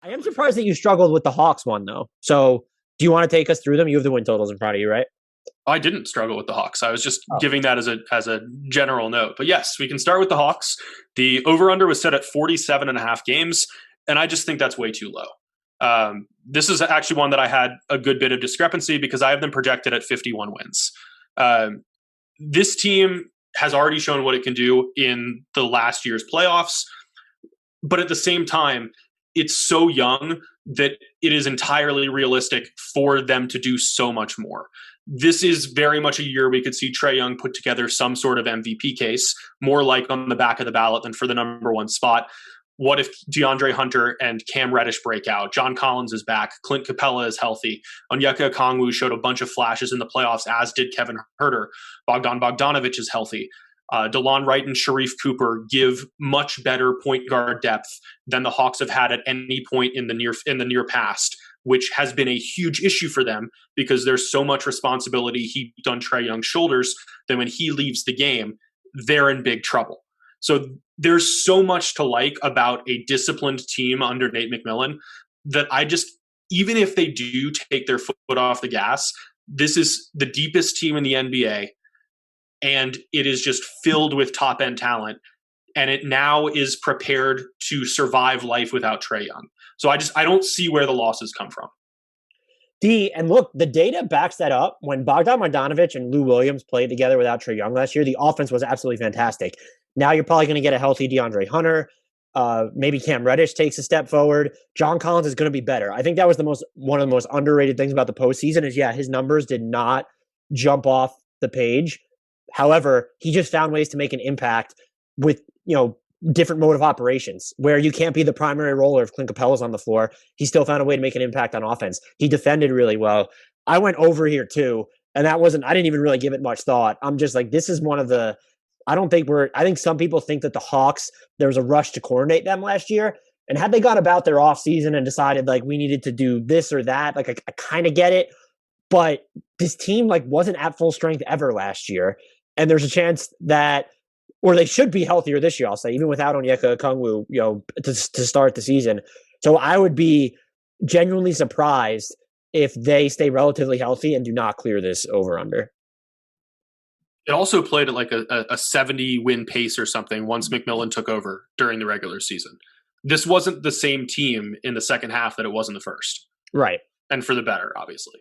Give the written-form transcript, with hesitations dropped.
I am surprised that you struggled with the Hawks one though. So do you want to take us through them? You have the win totals in front of you, right? I didn't struggle with the Hawks. I was just Oh. giving that as a general note. But yes, we can start with the Hawks. The over under was set at 47 and a half games, and I just think that's way too low. This is actually one that I had a good bit of discrepancy because I have them projected at 51 wins. This team has already shown what it can do in the last year's playoffs, but at the same time, it's so young that it is entirely realistic for them to do so much more. This is very much a year we could see Trae Young put together some sort of MVP case, more like on the back of the ballot than for the number one spot. What if DeAndre Hunter and Cam Reddish break out? John Collins is back. Clint Capela is healthy. Onyeka Okongwu showed a bunch of flashes in the playoffs, as did Kevin Huerter. Bogdanovic is healthy. DeLon Wright and Sharif Cooper give much better point guard depth than the Hawks have had at any point in the near past, which has been a huge issue for them because there's so much responsibility heaped on Trae Young's shoulders that when he leaves the game, they're in big trouble. So there's so much to like about a disciplined team under Nate McMillan that even if they do take their foot off the gas, this is the deepest team in the NBA. And it is just filled with top end talent. And it now is prepared to survive life without Trae Young. So I don't see where the losses come from. And look, the data backs that up. When Bogdanovic and Lou Williams played together without Trae Young last year, the offense was absolutely fantastic. Now you're probably going to get a healthy DeAndre Hunter. Maybe Cam Reddish takes a step forward. John Collins is going to be better. I think that was one of the most underrated things about the postseason is, his numbers did not jump off the page. However, he just found ways to make an impact with, different mode of operations where you can't be the primary roller if Clint Capela's on the floor. He still found a way to make an impact on offense. He defended really well. I went over here too, and I didn't even really give it much thought. I'm just like, this is one of the, I think some people think that the Hawks, there was a rush to coordinate them last year. And had they gone about their offseason and decided like we needed to do this or that, like I kind of get it. But this team like wasn't at full strength ever last year. And there's a chance that, or they should be healthier this year, I'll say, even without Onyeka Okongwu, to start the season. So I would be genuinely surprised if they stay relatively healthy and do not clear this over-under. It also played at like a 70-win pace or something once McMillan took over during the regular season. This wasn't the same team in the second half that it was in the first. Right. And for the better, obviously.